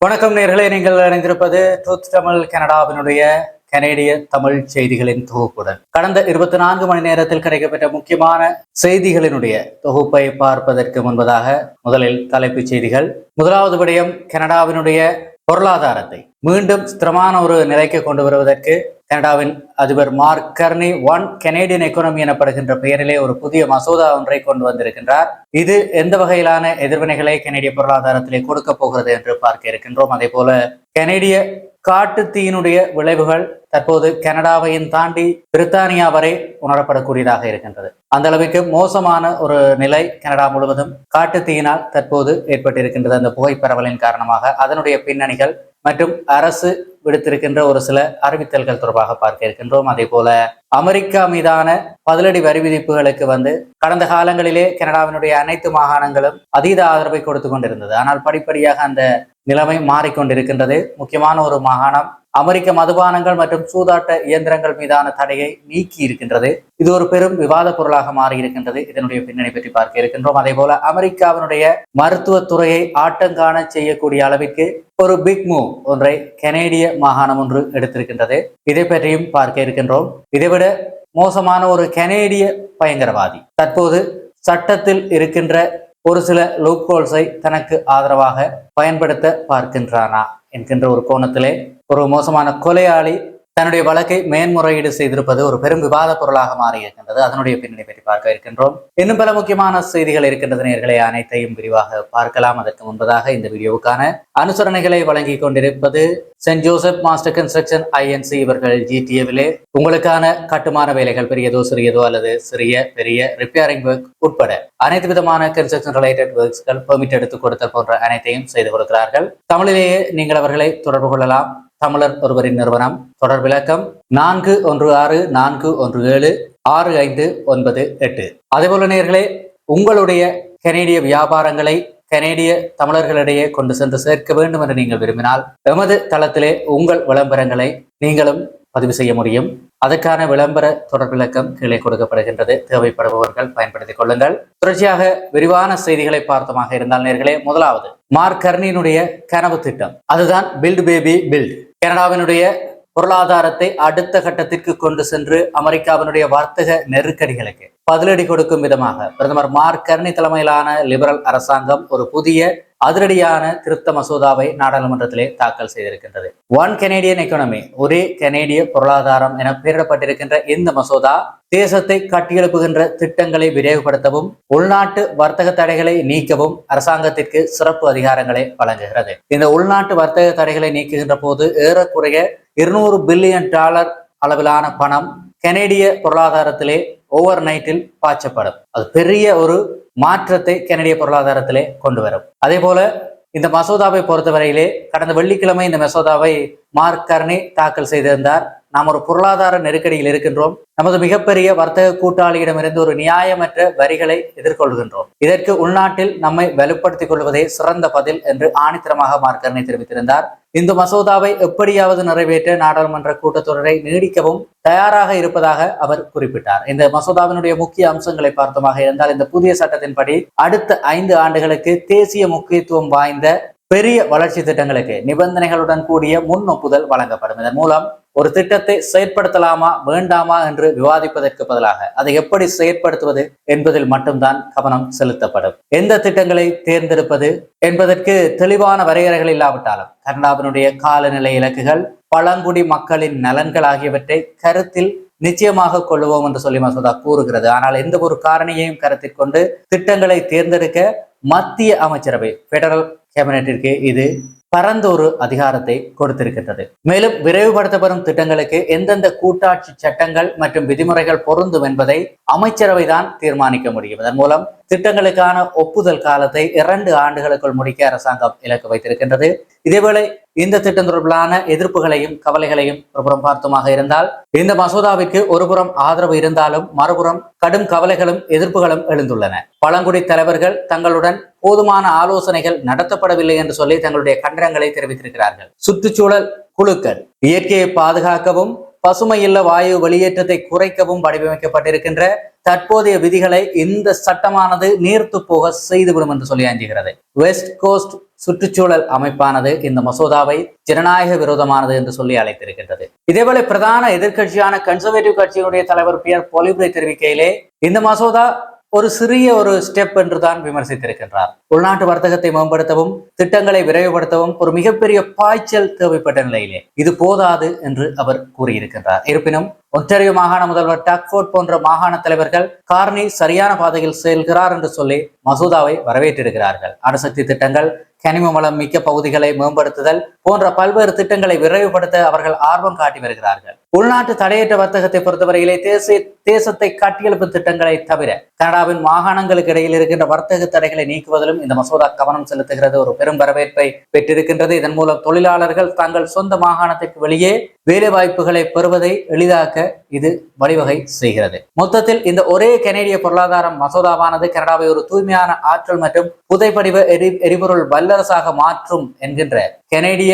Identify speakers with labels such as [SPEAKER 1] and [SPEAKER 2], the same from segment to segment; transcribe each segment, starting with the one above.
[SPEAKER 1] வணக்கம் நேர்களே, நீங்கள் இணைந்திருப்பது ட்ரூத் தமிழ் கனடாவினுடைய கனேடிய தமிழ் செய்திகளின் தொகுப்புடன் கடந்த 24 மணி நேரத்தில் கிடைக்கப்பட்ட முக்கியமான செய்திகளினுடைய தொகுப்பை பார்ப்பதற்கு முன்பதாக முதலில் தலைப்புச் செய்திகள். முதலாவது விடயம், கனடாவினுடைய பொருளாதாரத்தை மீண்டும் ஸ்திரமான ஒரு நிலைக்கு கொண்டு வருவதற்கு கனடாவின் அதிபர் mark Karni one Canadian economy எனப்படுகின்ற பெயரிலே ஒரு புதிய மசோதா ஒன்றை கொண்டு வந்திருக்கின்றார். இது எந்த வகையிலான எதிர்வினைகளை கனேடிய பொருளாதாரத்திலே கொடுக்க போகிறது என்று பார்க்க இருக்கின்றோம். அதே போல கனேடிய காட்டுத்தீயினுடைய விளைவுகள் தற்போது கனடாவையும் தாண்டி பிரித்தானியா வரை உணரப்படக்கூடியதாக இருக்கின்றது. அந்த அளவுக்கு மோசமான ஒரு நிலை கனடா முழுவதும் காட்டுத்தீயினால் தற்போது ஏற்பட்டிருக்கின்றது. அந்த புகை பரவலின் காரணமாக அதனுடைய பின்னணிகள் மற்றும் அரசு விடுத்திருக்கின்ற ஒரு சில அறிவித்தல்கள் தொடர்பாக பார்க்க இருக்கின்றோம். அதே போல அமெரிக்கா மீதான பதிலடி வரி விதிப்புகளுக்கு கடந்த காலங்களிலே கனடாவினுடைய அனைத்து மாகாணங்களும் அதீத ஆதரவை கொடுத்து கொண்டிருந்தது. ஆனால் படிப்படியாக அந்த நிலைமை மாறிக்கொண்டிருக்கின்றது. முக்கியமான ஒரு மாகாணம் அமெரிக்க மதுபானங்கள் மற்றும் சூதாட்ட இயந்திரங்கள் மீதான தடையை நீக்கி இருக்கின்றது. இது ஒரு பெரும் விவாத பொருளாக மாறி இருக்கின்றது. இதனுடைய பின்னணி பற்றி பார்க்க இருக்கின்றோம். அதே போல அமெரிக்காவினுடைய மருத்துவத்துறையை ஆட்டங்காண செய்யக்கூடிய அளவிற்கு ஒரு பிக் மூவ் ஒன்றை கனேடிய மாகாணம் ஒன்று எடுத்திருக்கின்றது. இதை பற்றியும் பார்க்க இருக்கின்றோம். இதைவிட மோசமான ஒரு கனேடிய பயங்கரவாதி தற்போது சட்டத்தில் இருக்கின்ற ஒரு சில லூப்ஹோல்ஸை தனக்கு ஆதரவாக பயன்படுத்த பார்க்கின்றானா என்கின்ற ஒரு கோணத்திலே ஒரு மோசமான கொலையாளி தன்னுடைய வழக்கை மேன்முறையீடு செய்திருப்பது ஒரு பெரும் விவாத பொருளாக மாறி இருக்கின்றது. அதனுடைய பின்னணி பற்றி பார்க்க இருக்கின்றோம். இன்னும் பல முக்கியமான செய்திகள் இருக்கின்றது நேயர்களே, அனைத்தையும் விரிவாக பார்க்கலாம். அதற்கு முன்பதாக இந்த வீடியோவுக்கான அனுசரணைகளை வழங்கி கொண்டிருப்பது saint Joseph master construction INC இவர்கள் ஜிடிஏவிலே உங்களுக்கான கட்டுமான வேலைகள் பெரியதோ சிறியதோ அல்லது சிறிய பெரிய ரிப்பேரிங் ஒர்க் உட்பட அனைத்து விதமான கன்ஸ்ட்ரக்ஷன் ரிலேட்டட் ஒர்க்ஸ்கள் பெர்மிட் எடுத்துக் கொடுத்தல் போன்ற அனைத்தையும் செய்து கொடுக்கிறார்கள். தமிழிலேயே நீங்கள் அவர்களை தொடர்பு கொள்ளலாம். தமிழர் ஒருவரின் நிறுவனம். தொடர் விளக்கம் 4164176598. அதேபோல நேயர்களே, உங்களுடைய கனேடிய வியாபாரங்களை கனேடிய தமிழர்களிடையே கொண்டு சென்று சேர்க்க வேண்டும் என்று நீங்கள் விரும்பினால் எமது தளத்திலே உங்கள் விளம்பரங்களை நீங்களும் பதிவு செய்ய முடியும். அதற்கான விளம்பர தொடர் விளக்கம் கீழே கொடுக்கப்படுகின்றது. தேவைப்படுபவர்கள் பயன்படுத்திக் கொள்ளுங்கள். தொடர்ச்சியாக விரிவான செய்திகளை பார்த்தமாக இருந்தால் நேர்களே, முதலாவது மார்க் கர்னியினுடைய கனவு திட்டம், அதுதான் பில்ட் பேபி பில்ட். கனடாவினுடைய பொருளாதாரத்தை அடுத்த கட்டத்திற்கு கொண்டு சென்று அமெரிக்காவினுடைய வர்த்தக நெருக்கடிகளுக்கு பதிலடி கொடுக்கும் விதமாக பிரதமர் மார்க் கர்னி தலைமையிலான லிபரல் அரசாங்கம் ஒரு புதிய அதிரடியான திருத்த மசோதாவை நாடாளுமன்றத்திலே தாக்கல் செய்திருக்கின்றது. ஒன் கனேடியன் எக்கானமி, ஒரே கனேடிய பொருளாதாரம் என பெயரிடப்பட்டிருக்கின்ற இந்த மசோதா தேசத்தை கட்டியெழுப்புகின்ற திட்டங்களை விரைவுபடுத்தவும் உள்நாட்டு வர்த்தக தடைகளை நீக்கவும் அரசாங்கத்திற்கு சிறப்பு அதிகாரங்களை வழங்குகிறது. இந்த உள்நாட்டு வர்த்தக தடைகளை நீக்குகின்ற போது ஏறக்குறைய $200 பில்லியன் அளவிலான பணம் கனேடிய பொருளாதாரத்திலே ஓவர் நைட்டில் பாய்ச்சப்படும். அது பெரிய ஒரு மாற்றத்தை கனேடிய பொருளாதாரத்திலே கொண்டு வரும். அதே போல இந்த மசோதாவை பொறுத்தவரையிலே கடந்த வெள்ளிக்கிழமை இந்த மசோதாவை மார்க் கர்னி தாக்கல் செய்திருந்தார். நாம் ஒரு பொருளாதார நெருக்கடியில் இருக்கின்றோம். நமது மிகப்பெரிய வர்த்தக கூட்டாளியிடமிருந்து ஒரு நியாயமற்ற வரிகளை எதிர்கொள்கின்றோம். இதற்கு உள்நாட்டில் நம்மை வலுப்படுத்திக் கொள்வதே சிறந்த பதில் என்று ஆணித்தரமாக மார்க் கர்னி தெரிவித்திருந்தார். இந்த மசோதாவை எப்படியாவது நிறைவேற்ற நாடாளுமன்ற கூட்டத்தொடரை நீடிக்கவும் தயாராக இருப்பதாக அவர் குறிப்பிட்டார். இந்த மசோதாவினுடைய முக்கிய அம்சங்களை பார்த்தமாக இருந்தால், இந்த புதிய சட்டத்தின்படி அடுத்த 5 ஆண்டுகளுக்கு தேசிய முக்கியத்துவம் வாய்ந்த பெரிய வளர்ச்சி திட்டங்களுக்கு நிபந்தனைகளுடன் கூடிய முன் ஒப்புதல் வழங்கப்படும். இதன் மூலம் ஒரு திட்டத்தை செயற்படுத்தலாமா வேண்டாமா என்று விவாதிப்பதற்கு பதிலாக அதை எப்படி செயற்படுத்துவது என்பதில் மட்டும்தான் கவனம் செலுத்தப்படும். எந்த திட்டங்களை தேர்ந்தெடுப்பது என்பதற்கு தெளிவான வரையறைகள் இல்லாவிட்டாலும் கனடாவினுடைய காலநிலை இலக்குகள், பழங்குடி மக்களின் நலன்கள் ஆகியவற்றை கருத்தில் நிச்சயமாக கொள்ளுவோம் என்று சொல்லி மசோதா கூறுகிறது. ஆனால் எந்த ஒரு காரணியையும் கருத்தில் கொண்டு திட்டங்களை தேர்ந்தெடுக்க மத்திய அமைச்சரவை பெடரல் கேபினட்டிற்கு இது பரந்த ஒரு அதிகாரத்தை கொடுத்திருக்கின்றது. மேலும் விரைவுபடுத்தப்படும் திட்டங்களுக்கு எந்தெந்த கூட்டாட்சி சட்டங்கள் மற்றும் விதிமுறைகள் பொருந்தும் என்பதை அமைச்சரவை தான் தீர்மானிக்க முடியும். இதன் மூலம் திட்டங்களுக்கான ஒப்புதல் காலத்தை 2 ஆண்டுகளுக்குள் முடிக்க அரசாங்கம் இலக்கு வைத்திருக்கின்றது. இதேவேளை இந்த திட்டம் தொடர்பிலான எதிர்ப்புகளையும் கவலைகளையும் ஒருபுறம் பார்த்தமாக இருந்தால், இந்த மசோதாவிற்கு ஒருபுறம் ஆதரவு இருந்தாலும் மறுபுறம் கடும் கவலைகளும் எதிர்ப்புகளும் எழுந்துள்ளன. பழங்குடி தலைவர்கள் தங்களுடன் போதுமான ஆலோசனைகள் நடத்தப்படவில்லை என்று சொல்லி தங்களுடைய கண்டனங்களை தெரிவித்திருக்கிறார்கள். சுற்றுச்சூழல் குழுக்கள் இயற்கையை பாதுகாக்கவும் பசுமையில்ல வாயு வெளியேற்றத்தை குறைக்கவும் வடிவமைக்கப்பட்டிருக்கின்ற தற்போதைய விதிகளை இந்த சட்டமானது நீர்த்து போக செய்துவிடும் என்று சொல்லி அஞ்சுகிறது. வெஸ்ட் கோஸ்ட் சுற்றுச்சூழல் அமைப்பானது இந்த மசோதாவை ஜனநாயக விரோதமானது என்று சொல்லி அழைத்திருக்கின்றது. இதேவேளை பிரதான எதிர்கட்சியான கன்சர்வேட்டிவ் கட்சியினுடைய தலைவர் பியர் பொலிப்ரே தெரிவிக்கையிலே இந்த மசோதா ஒரு சிறிய ஸ்டெப் என்றுதான் விமர்சித்திருக்கின்றார். உள்நாட்டு வர்த்தகத்தை மேம்படுத்தவும் திட்டங்களை விரைவுபடுத்தவும் ஒரு மிகப்பெரிய பாய்ச்சல் தேவைப்பட்ட நிலையிலே இது போதாது என்று அவர் கூறியிருக்கின்றார். இருப்பினும் ஒன்டாரியோ மாகாண முதல்வர் டாக்ஃபோர்ட் போன்ற மாகாண தலைவர்கள் கார்னி சரியான பாதையில் செல்கிறார் என்று சொல்லி மசோதாவை வரவேற்றிருக்கிறார்கள். அணுசக்தி திட்டங்கள், கனிம வளம் மிக்க பகுதிகளை மேம்படுத்துதல் போன்ற பல்வேறு திட்டங்களை விரைவுபடுத்த அவர்கள் ஆர்வம் காட்டி வருகிறார்கள். உள்நாட்டு தடையற்ற வர்த்தகத்தை பொறுத்தவரையிலே தேசத்தை கட்டியெழுப்பும் திட்டங்களை தவிர கனடாவின் மாகாணங்களுக்கு இடையில் இருக்கின்ற வர்த்தக தடைகளை நீக்குவதிலும் இந்த மசோதா கவனம் செலுத்துகிறது. ஒரு பெரும் வரவேற்பை பெற்றிருக்கின்றது. இதன் மூலம் தொழிலாளர்கள் தங்கள் சொந்த மாகாணத்திற்கு வெளியே வேலை வாய்ப்புகளை பெறுவதை எளிதாக்க இது வழிவகை செய்கிறது. மொத்தத்தில் இந்த ஒரே கனேடிய பொருளாதார மசோதாவானது கனடாவை ஒரு தூய்மையான ஆற்றல் மற்றும் புதைப்படிவ எரிபொருள் வல்லரசாக மாற்றும் என்கின்ற கனேடிய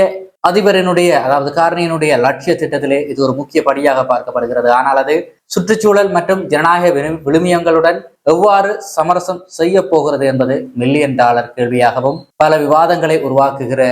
[SPEAKER 1] அதிபரினுடைய அதாவது கார்னியினுடைய லட்சிய திட்டத்திலே இது ஒரு முக்கிய படியாக பார்க்கப்படுகிறது. ஆனால் அது சுற்றுச்சூழல் மற்றும் ஜனநாயக விழுமியங்களுடன் எவ்வாறு சமரசம் செய்ய போகிறது என்பது $1 மில்லியன் கேள்வியாகவும் பல விவாதங்களை உருவாக்குகிற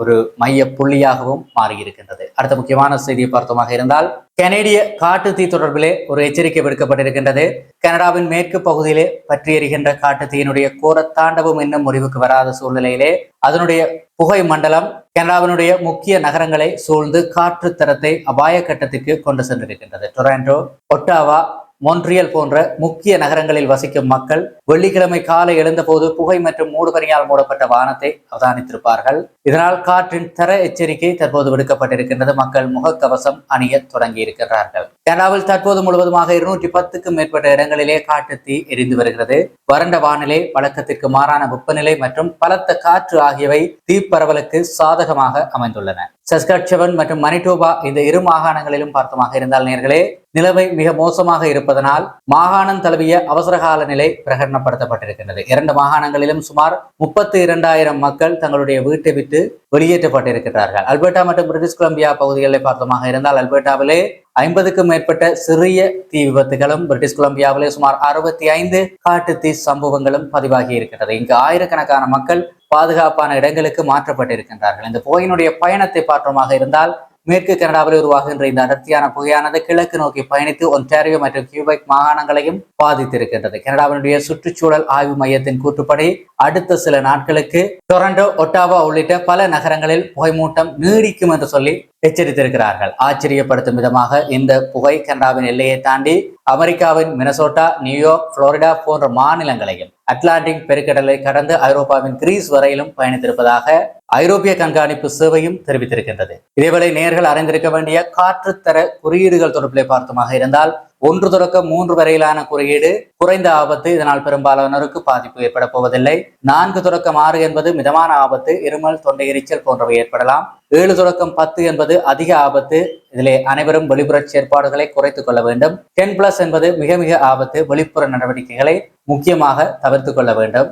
[SPEAKER 1] ஒரு மைய புள்ளியாகவும் மாறியிருக்கின்றது. அடுத்த முக்கியமான செய்தியை பார்த்தோமாக இருந்தால் கனேடிய காட்டுத்தீ தொடர்பிலே ஒரு எச்சரிக்கை விடுக்கப்பட்டிருக்கின்றது. கனடாவின் மேற்கு பகுதியிலே பற்றி எறிகின்ற காட்டுத்தீயினுடைய கோர தாண்டவம் இன்னும் முடிவுக்கு வராத சூழ்நிலையிலே அதனுடைய புகை மண்டலம் கனடாவினுடைய முக்கிய நகரங்களை சூழ்ந்து காற்று தரத்தை அபாய கட்டத்திற்கு கொண்டு சென்றிருக்கின்றது. டொரண்டோ, ஒட்டாவா, மொன்ட்ரியல் போன்ற முக்கிய நகரங்களில் வசிக்கும் மக்கள் வெள்ளிக்கிழமை காலை எழுந்தபோது புகை மற்றும் மூடுபனியால் மூடப்பட்ட வானத்தை அவதானித்திருப்பார்கள். இதனால் காற்றின் தர எச்சரிக்கை தற்போது விடுக்கப்பட்டிருக்கின்றது. மக்கள் முகக்கவசம் அணிய தொடங்கி இருக்கிறார்கள். கனடாவில் தற்போது முழுவதுமாக 210க்கும் மேற்பட்ட இடங்களிலே காட்டுத்தீ எரிந்து வருகிறது. வறண்ட வானிலை, வழக்கத்திற்கு மாறான வெப்பநிலை மற்றும் பலத்த காற்று ஆகியவை தீப்பரவலுக்கு சாதகமாக அமைந்துள்ளன. சஸ்கட்சவன் மற்றும் மனிடோபா இந்த இரு மாகாணங்களிலும் பார்த்தமாக இருந்தால் நேர்களே நிலைமை மிக மோசமாக இருப்பதனால் மாகாணம் தழுவிய அவசரகால நிலை பிரகடனப்படுத்தப்பட்டிருக்கின்றது. 2 மாகாணங்களிலும் சுமார் 32,000 மக்கள் தங்களுடைய வீட்டை விட்டு வெளியேற்றப்பட்டிருக்கிறார்கள். அல்பர்டா மற்றும் பிரிட்டிஷ் கொலம்பியா பகுதிகளில் பார்த்தமாக இருந்தால் அல்பர்டாவிலே 50க்கும் மேற்பட்ட சிறிய தீ விபத்துகளும், பிரிட்டிஷ் கொலம்பியாவிலே சுமார் 65 காட்டுத்தீ சம்பவங்களும் பதிவாகி இருக்கிறது. இங்கு ஆயிரக்கணக்கான மக்கள் பாதுகாப்பான இடங்களுக்கு மாற்றப்பட்டிருக்கின்றார்கள். இந்த புகையினுடைய பயணத்தை பார்த்தோமாக இருந்தால் மேற்கு கனடாவில் உருவாகின்ற இந்த அடர்த்தியான புகையானது கிழக்கு நோக்கி பயணித்து ஒன்டாரியோ மற்றும் கியூபெக் மாகாணங்களையும் பாதித்திருக்கின்றது. கனடாவினுடைய சுற்றுச்சூழல் ஆய்வு மையத்தின் கூற்றுப்படி அடுத்த சில நாட்களுக்கு டொரண்டோ, ஒட்டாவா உள்ளிட்ட பல நகரங்களில் புகைமூட்டம் நீடிக்கும் என்று சொல்லி எச்சரித்திருக்கிறார்கள். ஆச்சரியப்படுத்தும் விதமாக இந்த புகை கனடாவின் எல்லையை தாண்டி அமெரிக்காவின் மினசோட்டா, நியூயார்க், புளோரிடா போன்ற மாநிலங்களையும் அட்லாண்டிக் பெருங்கடலை கடந்து ஐரோப்பாவின் கிரீஸ் வரையிலும் பயணித்திருப்பதாக ஐரோப்பிய கண்காணிப்பு சேவையும் தெரிவித்திருக்கின்றது. இதேவேளை நேயர்கள் அறிந்திருக்க வேண்டிய காற்றுத்தர குறியீடுகள் தொடர்பிலே பார்த்தமாக இருந்தால் 1 தொடக்கம் 3 வரையிலான குறியீடு குறைந்த ஆபத்து, இதனால் பெரும்பாலானோருக்கு பாதிப்பு ஏற்பட போவதில்லை. 4 தொடக்கம் 6 என்பது மிதமான ஆபத்து, இருமல், தொண்டை எரிச்சல் போன்றவை ஏற்படலாம். 7 தொடக்கம் 10 என்பது அதிக ஆபத்து, இதிலே அனைவரும் வெளிப்புற செயற்பாடுகளை குறைத்துக் கொள்ள வேண்டும். 10+ என்பது மிக மிக ஆபத்து, வெளிப்புற நடவடிக்கைகளை முக்கியமாக தவிர்த்து கொள்ள வேண்டும்.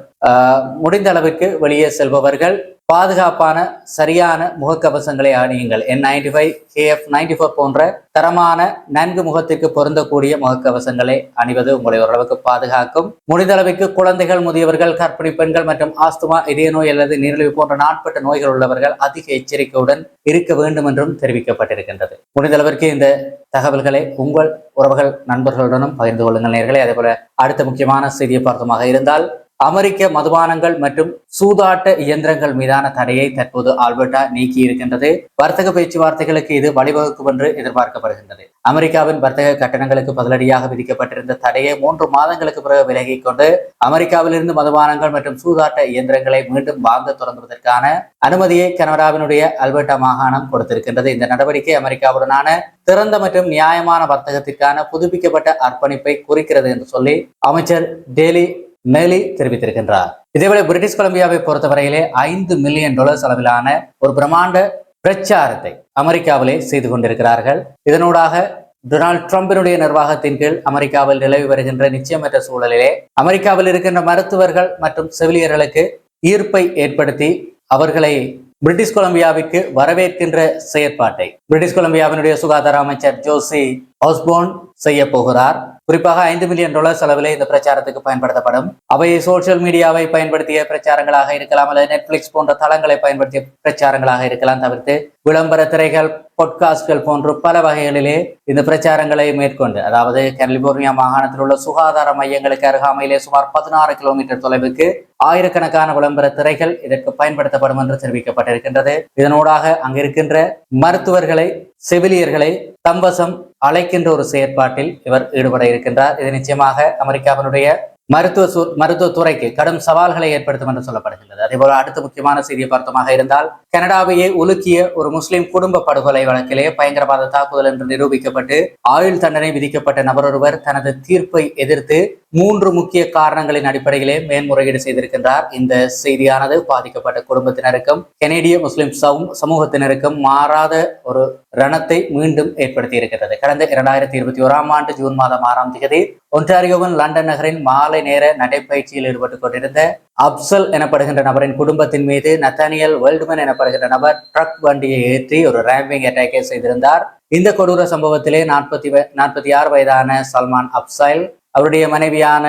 [SPEAKER 1] முடிந்த அளவிற்கு வெளியே செல்பவர்கள் பாதுகாப்பான சரியான முகக்கவசங்களை அணியுங்கள். N95, KF94 போன்ற தரமான நன்கு முகத்திற்கு பொருந்தக்கூடிய முகக்கவசங்களை அணிவது உங்களை ஓரளவுக்கு பாதுகாக்கும். முடிந்த அளவுக்கு குழந்தைகள், முதியவர்கள், கர்ப்பிணி பெண்கள் மற்றும் ஆஸ்துமா, இதய நோய் அல்லது நீரிழிவு போன்ற நாட்பட்ட நோய்கள் உள்ளவர்கள் அதிக எச்சரிக்கையுடன் இருக்க வேண்டும் என்றும் தெரிவிக்கப்பட்டிருக்கின்றது. முடிந்த அளவிற்கு இந்த தகவல்களை உங்கள் உறவுகள், நண்பர்களுடனும் பகிர்ந்து கொள்ளுங்கள் நேயர்களே. அதே போல அடுத்த முக்கியமான செய்தியை பார்த்தமாக இருந்தால் அமெரிக்க மதுபானங்கள் மற்றும் சூதாட்ட இயந்திரங்கள் மீதான தடையை தற்போது ஆல்பர்டா நீக்கி இருக்கின்றது. வர்த்தக பேச்சுவார்த்தைகளுக்கு இது வழிவகுக்கும் என்று எதிர்பார்க்கப்படுகின்றது. அமெரிக்காவின் வர்த்தக கட்டணங்களுக்கு பதிலடியாக விதிக்கப்பட்டிருந்த தடையை 3 மாதங்களுக்கு பிறகு விலகிக் கொண்டு அமெரிக்காவிலிருந்து மதுபானங்கள் மற்றும் சூதாட்ட இயந்திரங்களை மீண்டும் வாங்க தொடங்குவதற்கான அனுமதியை கனடாவினுடைய அல்பர்டா மாகாணம் கொடுத்திருக்கின்றது. இந்த நடவடிக்கை அமெரிக்காவுடனான திறந்த மற்றும் நியாயமான வர்த்தகத்திற்கான புதுப்பிக்கப்பட்ட அர்ப்பணிப்பை குறிக்கிறது என்று சொல்லி அமைச்சர் டேலி மேலி தெரிவித்திருக்கின்றார். இதேவேளை பிரிட்டிஷ் கொலம்பியாவை பொறுத்தவரையிலே $5 மில்லியன் அளவிலான ஒரு பிரம்மாண்ட பிரச்சாரத்தை அமெரிக்காவிலே செய்து கொண்டிருக்கிறார்கள். இதனூடாக டொனால்ட் ட்ரம்பினுடைய நிர்வாகத்தின் கீழ் அமெரிக்காவில் நிலவி வருகின்ற நிச்சயமற்ற சூழலிலே அமெரிக்காவில் இருக்கின்ற மருத்துவர்கள் மற்றும் செவிலியர்களுக்கு ஈர்ப்பை ஏற்படுத்தி அவர்களை பிரிட்டிஷ் கொலம்பியாவிற்கு வரவேற்கின்ற செயற்பாட்டை பிரிட்டிஷ் கொலம்பியாவினுடைய சுகாதார அமைச்சர் ஜோசி ஆஸ்போர்ன் செய்ய போகிறார். குறிப்பாக $5 மில்லியன் செலவிலே இந்த பிரச்சாரத்துக்கு பயன்படுத்தப்படும். அவை சோசியல் மீடியாவை பயன்படுத்திய பிரச்சாரங்களாக இருக்கலாம், அல்லது நெட்ஃபிளிக்ஸ் போன்ற தளங்களை பயன்படுத்திய பிரச்சாரங்களாக இருக்கலாம். தவிர்த்து விளம்பர திரைகள், பாட்காஸ்ட்கள் போன்ற பல வகைகளிலே இந்த பிரச்சாரங்களை மேற்கொண்டு, அதாவது கலிபோர்னியா மாகாணத்தில் உள்ள சுகாதார மையங்களுக்கு அருகாமையிலே சுமார் 16 கிலோமீட்டர் தொலைவுக்கு ஆயிரக்கணக்கான விளம்பர திரைகள் இதற்கு பயன்படுத்தப்படும் என்று தெரிவிக்கப்பட்டிருக்கின்றது. இதனூடாக அங்கிருக்கின்ற மருத்துவர்களை, செவிலியர்களை தம்பசம் அழைக்கின்ற ஒரு செயற்பாட்டில் இவர் ஈடுபட இருக்கின்றார். இது நிச்சயமாக அமெரிக்காவினுடைய மருத்துவத்துறைக்கு கடும் சவால்களை ஏற்படுத்தும் என்று சொல்லப்படுகின்றது. அதேபோல அடுத்த முக்கியமான செய்தியை பார்த்தமாக இருந்தால், கனடாவையே உலுக்கிய ஒரு முஸ்லிம் குடும்ப படுகொலை வழக்கிலே பயங்கரவாத தாக்குதல் என்று நிரூபிக்கப்பட்டு ஆயுள் தண்டனை விதிக்கப்பட்ட நபர் ஒருவர் தனது தீர்ப்பை எதிர்த்து 3 முக்கிய காரணங்களின் அடிப்படையிலே மேன்முறையீடு செய்திருக்கின்றார். இந்த செய்தியானது பாதிக்கப்பட்ட குடும்பத்தினருக்கும் கனேடிய முஸ்லிம் சமூகத்தினருக்கும் மாறாத ஒரு ரணத்தை மீண்டும் ஏற்படுத்தி இருக்கிறது. கடந்த 2021 ஆண்டு ஜூன் மாதம் 6ஆம் தேதி ஒன்டாரியோவின் லண்டன் நகரின் மாலை நேர நடைப்பயிற்சியில் ஈடுபட்டுக் கொண்டிருந்த அப்சல் எனப்படுகின்ற நபரின் குடும்பத்தின் மீது நத்தானியல் வெல்ட்மன் எனப்படுகின்ற நபர் ட்ரக் வண்டியை ஏற்றி ஒரு ரேம்பிங் அட்டாக்கை செய்திருந்தார். இந்த கொடூர சம்பவத்திலே 46 வயதான சல்மான் அப்சல், அவருடைய மனைவியான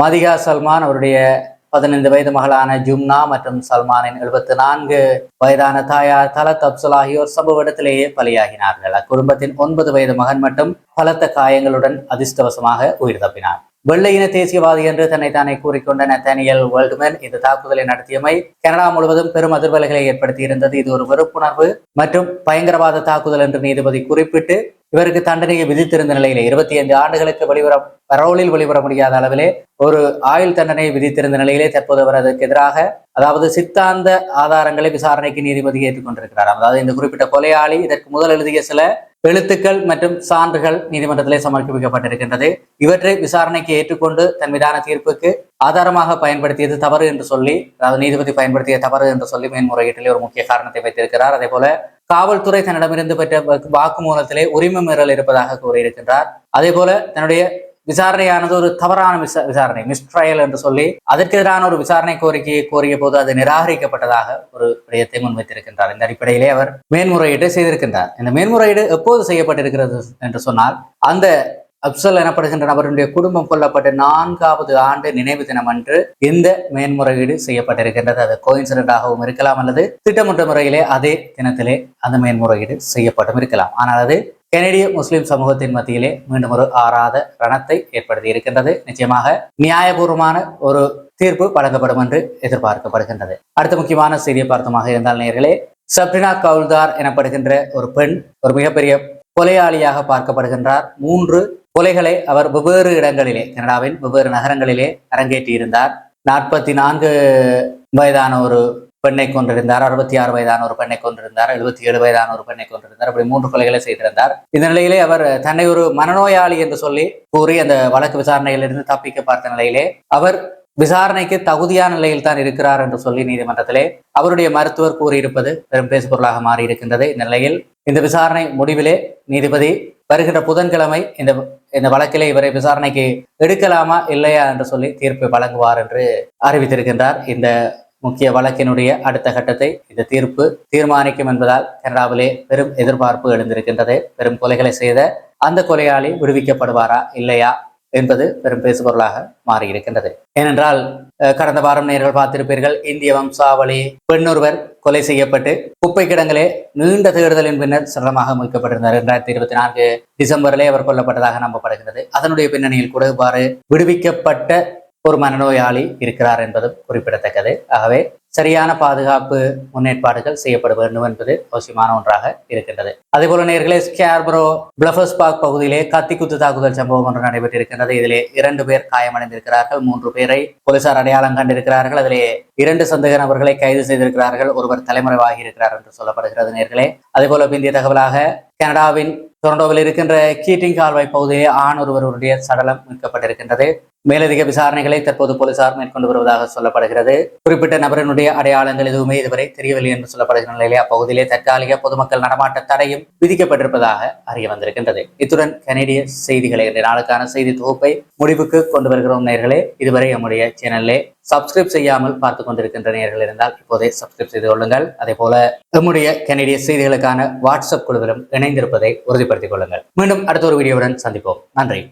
[SPEAKER 1] மதிகா சல்மான், அவருடைய 15 வயது மகளான ஜும்னா மற்றும் சல்மானின் 74 வயதான தாயார் தலத் அப்சல் ஆகியோர் சம்பவ இடத்திலேயே பலியாகினார்கள். அக்குடும்பத்தின் 9 வயது மகன் மட்டும் பலத்த காயங்களுடன் அதிர்ஷ்டவசமாக உயிர் தப்பினார். வெள்ளையின தேசியவாதி என்று தன்னைத்தானே கூறிக்கொண்ட நத்தானியல் வெல்ட்மன் இந்த தாக்குதலை நடத்தியமை கனடா முழுவதும் பெரும் அதிர்வலைகளை ஏற்படுத்தி இருந்தது. இது ஒரு வெறுப்புணர்வு மற்றும் பயங்கரவாத தாக்குதல் என்று நீதிபதி குறிப்பிட்டு இவருக்கு தண்டனையை விதித்திருந்த நிலையிலே 25 ஆண்டுகளுக்கு பரோலில் வெளிவர முடியாத அளவிலே ஒரு ஆயுள் தண்டனையை விதித்திருந்த நிலையிலே தற்போது அவர் அதற்கு எதிராக, அதாவது சித்தாந்த ஆதாரங்களை விசாரணைக்கு நீதிபதி ஏற்றுக்கொண்டிருக்கிறார். அதாவது இந்த குறிப்பிட்ட கொலையாளி இதற்கு முதல் எழுதிய சில எழுத்துக்கள் மற்றும் சான்றுகள் நீதிமன்றத்திலே சமர்ப்பிக்கப்பட்டிருக்கின்றது. இவற்றை விசாரணைக்கு ஏற்றுக்கொண்டு தன் மீதான தீர்ப்புக்கு ஆதாரமாக பயன்படுத்தியது தவறு என்று சொல்லி, அதாவது நீதிபதி பயன்படுத்திய தவறு என்று சொல்லி மேன்முறையீட்டிலே ஒரு முக்கிய காரணத்தை வைத்திருக்கிறார். அதே போல காவல்துறை தன்னிடமிருந்து பெற்ற வாக்குமூலத்திலே உரிமை மீறல் இருப்பதாக கூறியிருக்கின்றார். அதே போல தன்னுடைய விசாரணையானது ஒரு தவறான விசாரணை, மிஸ்ட்ரையல் என்று சொல்லி அதற்கு எதிரான ஒரு விசாரணை கோரிக்கையை கோரிய போது அது நிராகரிக்கப்பட்டதாக ஒரு விடயத்தை முன்வைத்திருக்கின்றார். இந்த அடிப்படையிலே அவர் மேன்முறையீட்டை செய்திருக்கின்றார். இந்த மேன்முறையீடு எப்போது செய்யப்பட்டிருக்கிறது என்று சொன்னால், அந்த அப்சல் எனப்படுகின்ற நபருடைய குடும்பம் கொல்லப்பட்ட 4வது ஆண்டு நினைவு தினம் அன்று இந்த மேன்முறையீடு செய்யப்பட்டிருக்கின்றது. அது கோயின்சிடென்டாகவும் இருக்கலாம், அல்லது திட்டமிட்ட முறையிலே அதே தினத்திலே அந்த மேன்முறையீடு செய்யப்பட்டும் இருக்கலாம். ஆனால் அது கனேடிய முஸ்லிம் சமூகத்தின் மத்தியிலே மீண்டும் ஒரு ஆறாத ரணத்தை ஏற்படுத்தி இருக்கின்றது. நிச்சயமாக நியாயபூர்வமான ஒரு தீர்ப்பு வழங்கப்படும் என்று எதிர்பார்க்கப்படுகின்றது. அடுத்த முக்கியமான செய்தியை பார்த்தமாக இருந்தால் நேயர்களே, சப்ரினா கவுல்தார் எனப்படுகின்ற ஒரு பெண் ஒரு மிகப்பெரிய கொலையாளியாக பார்க்கப்படுகின்றார். 3 கொலைகளை அவர் வெவ்வேறு இடங்களிலே, கனடாவின் வெவ்வேறு நகரங்களிலே அரங்கேற்றியிருந்தார். 44 வயதான ஒரு பெண்ணை கொண்டிருந்தார், 66 வயதான ஒரு பெண்ணை கொண்டிருந்தார், 77 வயதான ஒரு பெண்ணை கொண்டிருந்தார். அப்படி 3 கொலைகளை செய்திருந்தார். இந்த நிலையிலே அவர் தன்னை ஒரு மனநோயாளி என்று சொல்லி கூறி அந்த வழக்கு விசாரணையிலிருந்து தப்பிக்க பார்த்த நிலையிலே அவர் விசாரணைக்கு தகுதியான நிலையில் தான் இருக்கிறார் என்று சொல்லி நீதிமன்றத்திலே அவருடைய மருத்துவர் கூறியிருப்பது பெரும் பேசுபொருளாக மாறி இருக்கின்றது. இந்த நிலையில் இந்த விசாரணை முடிவிலே நீதிபதி வருகின்ற புதன்கிழமை இந்த வழக்கிலே இவரை விசாரணைக்கு எடுக்கலாமா இல்லையா என்று சொல்லி தீர்ப்பை வழங்குவார் என்று அறிவித்திருக்கின்றார். இந்த முக்கிய வழக்கினுடைய அடுத்த கட்டத்தை இந்த தீர்ப்பு தீர்மானிக்கும் என்பதால் கனடாவிலே பெரும் எதிர்பார்ப்பு எழுந்திருக்கின்றது. பெரும் கொலைகளை செய்த அந்த கொலையாளி விடுவிக்கப்படுவாரா இல்லையா என்பது பெரும் பேசுபொருளாக மாறியிருக்கின்றது. ஏனென்றால் கடந்த வாரம் நேர்கள் பார்த்திருப்பீர்கள், இந்திய வம்சாவளி பெண்ணொருவர் கொலை செய்யப்பட்டு குப்பை கிடங்களே நீண்ட தேடுதலின் பின்னர் சடலமாக மீட்கப்பட்டிருந்தார். 2024 டிசம்பரிலே அவர் கொல்லப்பட்டதாக நம்பப்படுகிறது. அதனுடைய பின்னணியில் கூட இவ்வாறு விடுவிக்கப்பட்ட ஒரு மனநோயாளி இருக்கிறார் என்பதும் குறிப்பிடத்தக்கது. ஆகவே சரியான பாதுகாப்பு முன்னேற்பாடுகள் செய்யப்பட வேண்டும் என்பது அவசியமான ஒன்றாக இருக்கின்றது. அதே போல நேர்களே, ஸ்கார்பரோ பிளஃபர்ஸ் பார்க் பகுதியிலே கத்திக்குத்து தாக்குதல் சம்பவம் ஒன்று நடைபெற்றிருக்கின்றது. இதிலே 2 பேர் காயமடைந்திருக்கிறார்கள். 3 பேரை போலீசார் அடையாளம் கண்டிருக்கிறார்கள். அதிலே 2 சந்தேக நபர்களை கைது செய்திருக்கிறார்கள். ஒருவர் தலைமறைவாகி இருக்கிறார் என்று சொல்லப்படுகிறது நேர்களே. அதே போல பிந்திய தகவலாக, கனடாவின் டொரண்டோவில் இருக்கின்ற கீட்டிங் கால்வாய் பகுதியிலே ஆண் ஒருவருடைய சடலம் மீட்கப்பட்டிருக்கின்றது. மேலதிக விசாரணைகளை தற்போது போலீசார் மேற்கொண்டு வருவதாக சொல்லப்படுகிறது. குறிப்பிட்ட நபரினுடைய அடையாளங்கள் எதுவுமே இதுவரை தெரியவில்லை என்று சொல்லப்படுகிற நிலையிலே அப்பகுதியிலே தற்காலிக பொதுமக்கள் நடமாட்ட தடையும் விதிக்கப்பட்டிருப்பதாக அறிய வந்திருக்கின்றது. இத்துடன் கனேடிய செய்திகளை இன்றைய நாளுக்கான செய்தி தொகுப்பை முடிவுக்கு கொண்டு வருகிறோம் நேயர்களே. இதுவரை நம்முடைய சேனலிலே சப்ஸ்கிரைப் செய்யாமல் பார்த்து கொண்டிருக்கின்ற நேயர்கள் இருந்தால் இப்போதே சப்ஸ்கிரைப் செய்து கொள்ளுங்கள். அதே போல நம்முடைய கனேடிய செய்திகளுக்கான வாட்ஸ்அப் குழுவிலும் இணைந்திருப்பதை உறுதிப்படுத்திக் கொள்ளுங்கள். மீண்டும் அடுத்த ஒரு வீடியோவுடன் சந்திப்போம். நன்றி.